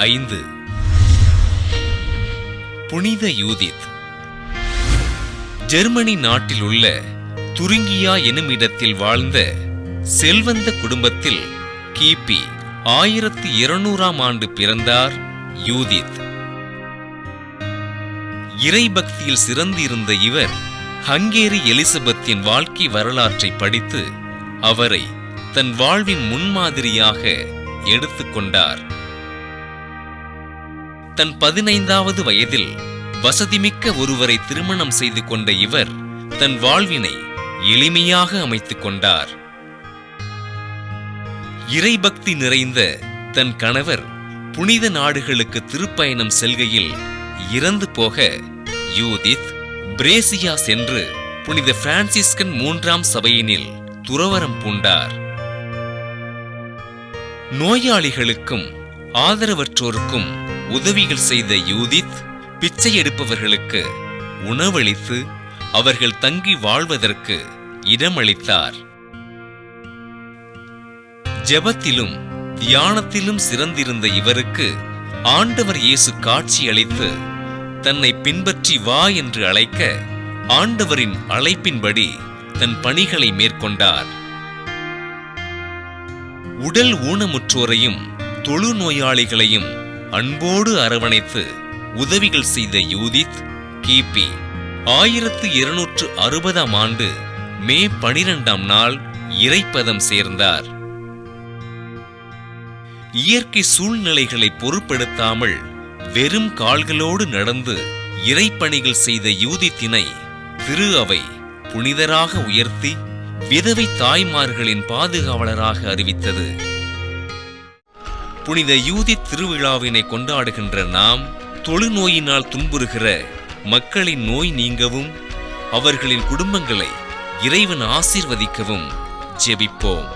5. புனித யூதித். ஜெர்மனி நாட்டில் உள்ள துரிங்கியா எனுமிடத்தில் வாழ்ந்த செல்வந்த குடும்பத்தில் கிபி 1200ஆம் ஆண்டு பிறந்தார் யூதித். இறைபக்தியில் சிறந்திருந்த இவர் ஹங்கேரி எலிசபெத்தின் வாழ்க்கை வரலாற்றை படித்து அவரை தன் வாழ்வின் முன்மாதிரியாக எடுத்துக்கொண்டார். தன் 15வது வயதில் வசதிமிக்க ஒருவரை திருமணம் செய்து கொண்ட இவர் தன் வாழ்வினை எளிமையாக அமைத்துக் கொண்டார். இறைபக்தி நிறைந்த தன் கணவர் புனித நாடுகளுக்கு திருப்பயணம் செல்கையில் இறந்து போக யூதித் பிரேசியா சென்று புனித பிரான்சிஸ்கன் 3ஆம் சபையினில் துறவறம் பூண்டார். நோயாளிகளுக்கும் ஆதரவற்றோருக்கும் உதவிகள் செய்த யூதித் பிச்சை எடுப்பவர்களுக்கு உணவளித்து அவர்கள் தங்கி வாழ்வதற்கு இடமளித்தார். ஜெபத்திலும் தியானத்திலும் சிறந்திருந்த இவருக்கு ஆண்டவர் இயேசு காட்சி அளித்து தன்னை பின்பற்றி வா என்று அழைக்க ஆண்டவரின் அழைப்பின்படி தன் பணிகளை மேற்கொண்டார். உடல் ஊனமுற்றோரையும் தொழுநோயாளிகளையும் அன்போடு அரவணைத்து உதவிகள் செய்த யூதித் கிபி 1260ஆம் ஆண்டு மே 12ஆம் நாள் இறைப்பதம் சேர்ந்தார். இயற்கை சூழ்நிலைகளை பொருட்படுத்தாமல் வெறும் கால்களோடு நடந்து இறைப்பணிகள் செய்த யூதித்தினை திரு அவை புனிதராக உயர்த்தி விதவை தாய்மார்களின் பாதுகாவலராக அறிவித்தது. புனித யூதித் திருவிழாவினை கொண்டாடுகின்ற நாம் தொழுநோயினால் துன்புறுகிற மக்களின் நோய் நீங்கவும் அவர்களின் குடும்பங்களை இறைவன் ஆசீர்வதிக்கவும் ஜெபிப்போம்.